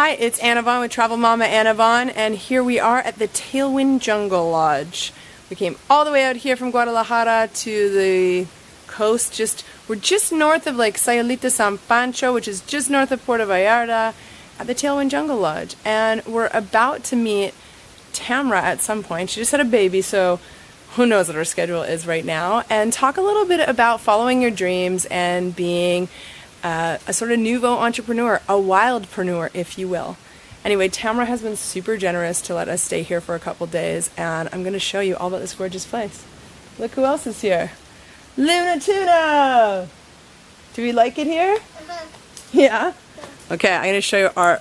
Hi, it's Anna Vaughn with Travel Mama Anna Vaughn, and here we are at the Tailwind Jungle Lodge. We came all the way out here from Guadalajara to the coast. We're just north of like Sayulita San Pancho, which is just north of Puerto Vallarta, at the Tailwind Jungle Lodge. And we're about to meet Tamara at some point. She just had a baby, so who knows what her schedule is right now. And talk a little bit about following your dreams and being a sort of nouveau entrepreneur, a wildpreneur, if you will. Anyway, Tamara has been super generous to let us stay here for a couple days, and I'm going to show you all about this gorgeous place. Look who else is here. Luna Tuna! Do we like it here? Yeah? Okay, I'm going to show you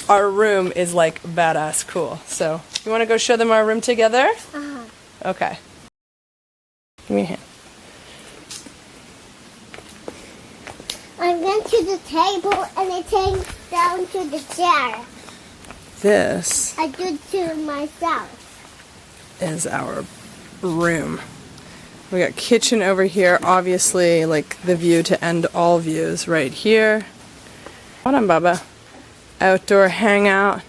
our room is like badass cool. So, you want to go show them our room together? Okay. Give me a hand. I went to the table and I came down to the chair. This I did to myself. Is our room. We got kitchen over here, obviously like the view to end all views right here. Hold on, Bubba. Outdoor hangout.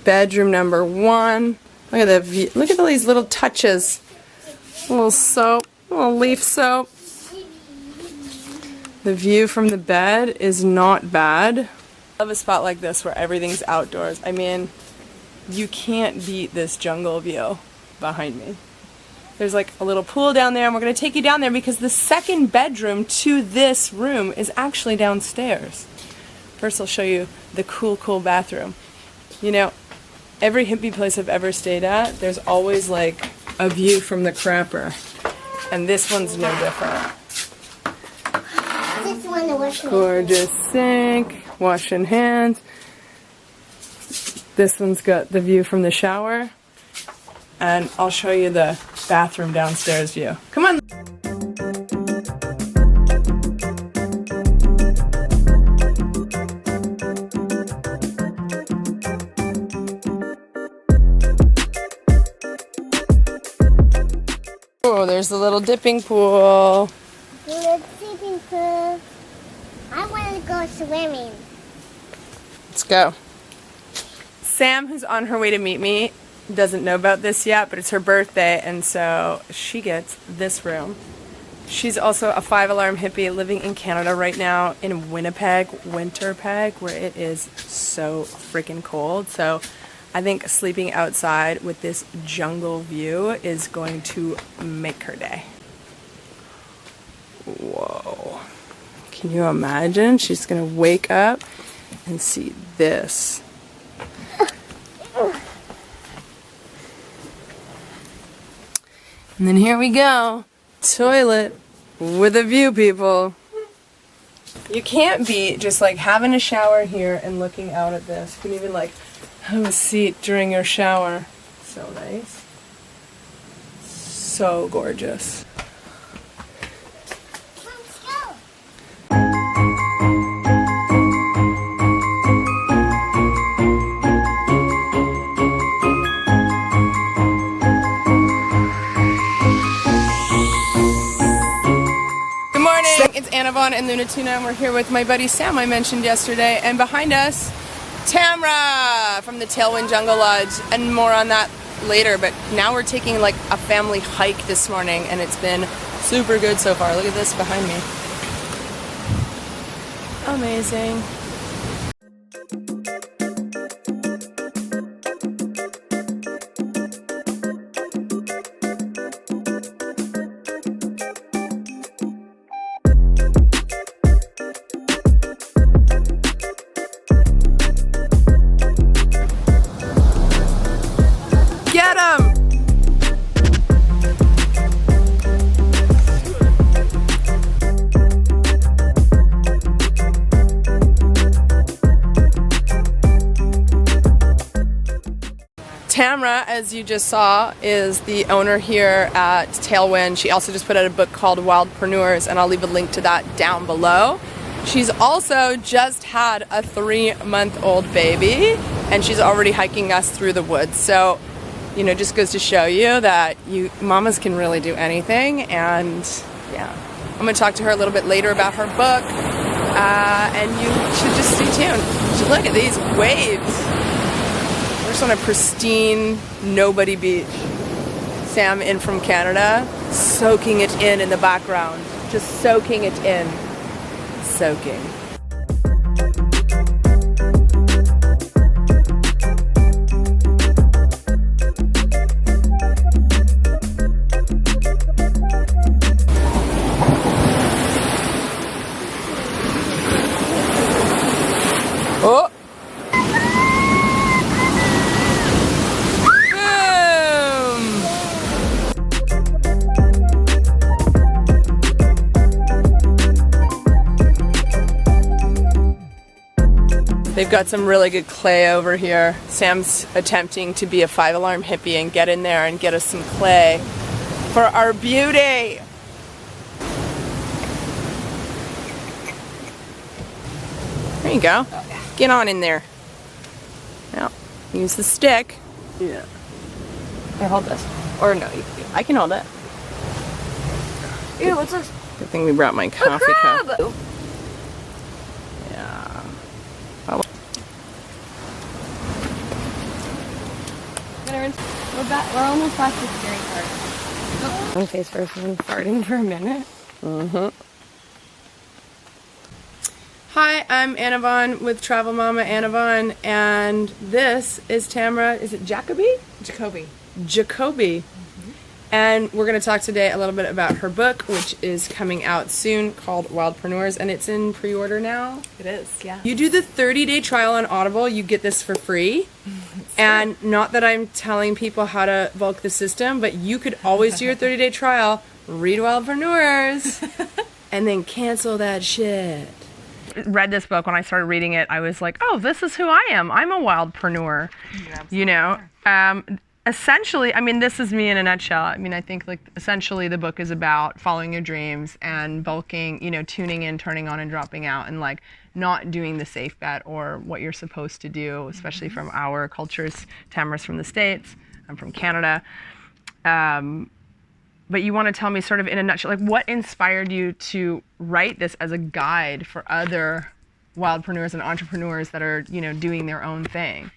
Bedroom number 1. Look at the view. Look at all these little touches. A little soap, a little leaf soap. The view from the bed is not bad. I love a spot like this where everything's outdoors. I mean, you can't beat this jungle view behind me. There's like a little pool down there, and we're going to take you down there because the second bedroom to this room is actually downstairs. First I'll show you the cool bathroom. You know, every hippie place I've ever stayed at, there's always like a view from the crapper. And this one's no different. Gorgeous sink, washing hands. This one's got the view from the shower. And I'll show you the bathroom downstairs view. Come on! Oh, there's the little dipping pool. I want to go swimming. Let's go. Sam, who's on her way to meet me, doesn't know about this yet, but it's her birthday, and so she gets this room. She's also a 5-alarm hippie living in Canada right now in Winnipeg, Winterpeg, where it is so freaking cold. So I think sleeping outside with this jungle view is going to make her day. Whoa. Can you imagine? She's going to wake up and see this. And then here we go. Toilet with a view, people. You can't beat just like having a shower here and looking out at this. You can even like have a seat during your shower. So nice. So gorgeous. It's Anna Vaughn and Luna Tuna, and we're here with my buddy Sam I mentioned yesterday, and behind us, Tamara from the Tailwind Jungle Lodge, and more on that later. But now we're taking like a family hike this morning, and it's been super good so far. Look at this behind me. Amazing. Get him! Tamara, as you just saw, is the owner here at Tailwind. She also just put out a book called Wildpreneurs, and I'll leave a link to that down below. She's also just had a 3-month-old baby, and she's already hiking us through the woods. So, you know, just goes to show you that mamas can really do anything. And yeah, I'm gonna talk to her a little bit later about her book. and you should just stay tuned. You should look at these waves. We're just on a pristine nobody beach. Sam in from Canada, soaking it in the background. Just soaking it in. Soaking. Oh! They've got some really good clay over here. Sam's attempting to be a 5-alarm hippie and get in there and get us some clay for our beauty. There you go. Get on in there. Now, use the stick. Yeah. Here, hold this. Or no, I can hold it. Ew, what's this? Good thing we brought my coffee cup. Crab! Yeah. We're almost past the scary part. One face first and farting for a minute. Mm-hmm. Hi, I'm Annavon with Travel Mama Annavon, and this is Tamara. Is it Jacoby? Jacoby. And we're going to talk today a little bit about her book, which is coming out soon, called Wildpreneurs, and it's in pre-order now. It is, yeah. You do the 30-day trial on Audible, you get this for free. And not that I'm telling people how to bulk the system, but you could always do your 30-day trial, read Wildpreneurs, and then cancel that shit. Read this book, when I started reading it, I was like, oh, this is who I am. I'm a wildpreneur. You know? Essentially, I mean, this is me in a nutshell. I mean, I think like essentially the book is about following your dreams and bulking, you know, tuning in, turning on and dropping out, and like not doing the safe bet or what you're supposed to do, especially from our cultures. Tamara's from the States, I'm from Canada. But you want to tell me sort of in a nutshell, like what inspired you to write this as a guide for other wildpreneurs and entrepreneurs that are, you know, doing their own thing?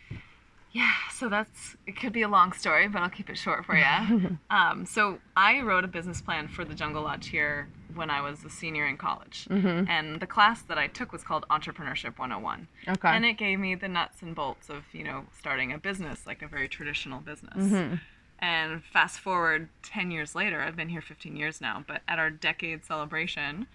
Yeah, so it could be a long story, but I'll keep it short for you. So I wrote a business plan for the Jungle Lodge here when I was a senior in college. And the class that I took was called Entrepreneurship 101. Okay. And it gave me the nuts and bolts of, you know, starting a business, like a very traditional business. And fast forward 10 years later, I've been here 15 years now, but at our decade celebration,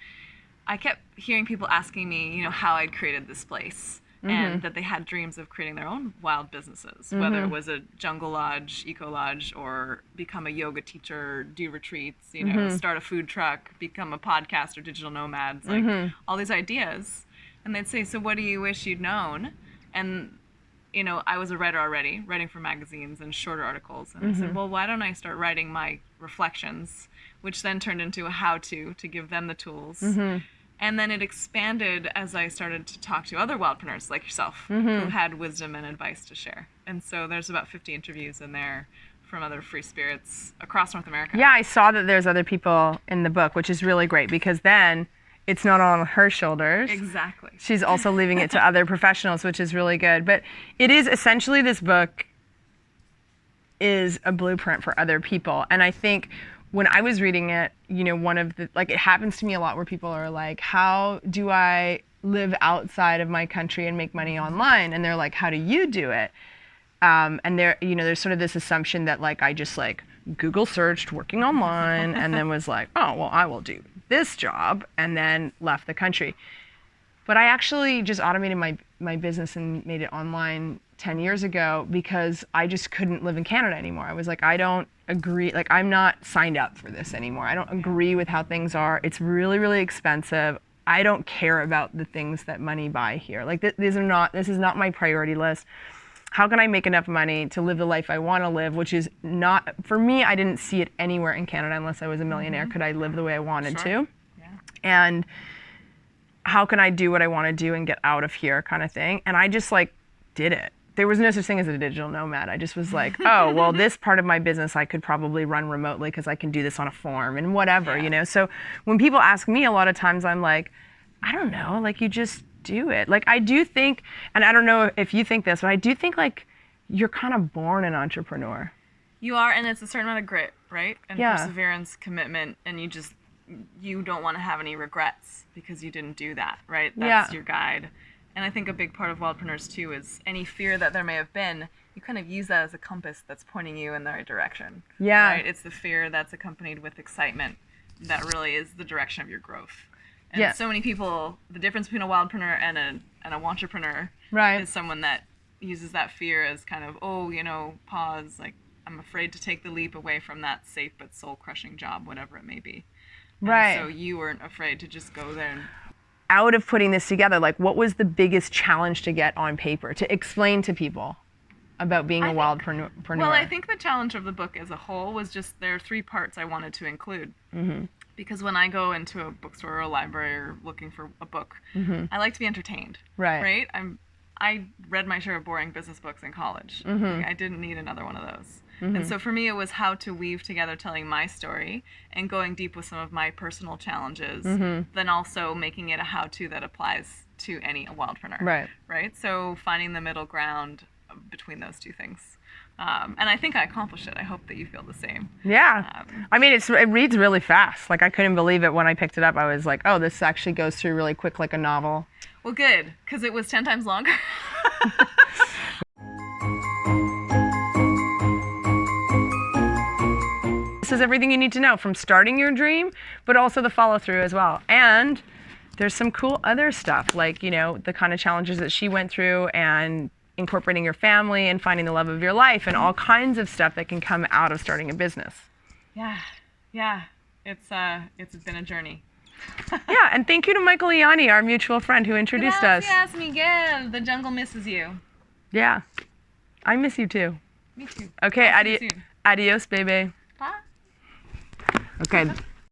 I kept hearing people asking me, you know, how I'd created this place. And that they had dreams of creating their own wild businesses, whether it was a jungle lodge, eco lodge, or become a yoga teacher, do retreats, you know, start a food truck, become a podcaster, digital nomads, like all these ideas. And they'd say, so what do you wish you'd known? And, you know, I was a writer already, writing for magazines and shorter articles. And I said, well, why don't I start writing my reflections, which then turned into a how-to to give them the tools. And then it expanded as I started to talk to other wildpreneurs like yourself who had wisdom and advice to share. And so there's about 50 interviews in there from other free spirits across North America. Yeah, I saw that there's other people in the book, which is really great because then it's not on her shoulders. Exactly. She's also leaving it to other professionals, which is really good. But it is essentially, this book is a blueprint for other people. And I think when I was reading it, you know, one of the, like, it happens to me a lot where people are like, how do I live outside of my country and make money online? And they're like, how do you do it? And there, you know, there's sort of this assumption that like, I just like Google searched working online and then was like, oh, well, I will do this job, and then left the country. But I actually just automated my business and made it online 10 years ago because I just couldn't live in Canada anymore. I was like, I don't agree, like I'm not signed up for this anymore. I don't agree with how things are. It's really, really expensive. I don't care about the things that money buy here. Like this is not my priority list. How can I make enough money to live the life I want to live, which is not, for me, I didn't see it anywhere in Canada unless I was a millionaire. Could I live the way I wanted to? Yeah. And how can I do what I want to do and get out of here kind of thing? And I just like did it. There was no such thing as a digital nomad. I just was like, oh, well, this part of my business I could probably run remotely because I can do this on a farm and whatever, you know? So when people ask me, a lot of times I'm like, I don't know, like you just do it. Like I do think, and I don't know if you think this, but I do think like you're kind of born an entrepreneur. You are, and it's a certain amount of grit, right? And Yeah. perseverance, commitment, and you don't want to have any regrets because you didn't do that, right? That's your guide. And I think a big part of Wildpreneurs too is any fear that there may have been, you kind of use that as a compass that's pointing you in the right direction. Yeah. Right? It's the fear that's accompanied with excitement that really is the direction of your growth. And so many people, the difference between a wildpreneur and a wantrepreneur is someone that uses that fear as kind of, oh, you know, pause, like I'm afraid to take the leap away from that safe but soul-crushing job, whatever it may be. And so you weren't afraid to just go there and... Out of putting this together, like what was the biggest challenge to get on paper, to explain to people about being a wildpreneur? Well, I think the challenge of the book as a whole was just there are 3 parts I wanted to include. Mm-hmm. Because when I go into a bookstore or a library or looking for a book, I like to be entertained. Right? I read my share of boring business books in college. Like, I didn't need another one of those. And so for me, it was how to weave together telling my story and going deep with some of my personal challenges, then also making it a how-to that applies to any wildpreneur. Right? So finding the middle ground between those 2 things. And I think I accomplished it. I hope that you feel the same. Yeah. I mean, it reads really fast. Like, I couldn't believe it when I picked it up. I was like, oh, this actually goes through really quick like a novel. Well, good, because it was 10 times longer. This is everything you need to know from starting your dream, but also the follow through as well. And there's some cool other stuff, like, you know, the kind of challenges that she went through and incorporating your family and finding the love of your life and all kinds of stuff that can come out of starting a business. Yeah. It's been a journey. Yeah, and thank you to Michael Iani, our mutual friend who introduced us. Gracias, Miguel. The jungle misses you. Yeah. I miss you too. Me too. Okay, I'll see you soon. adios, baby. Bye. Okay.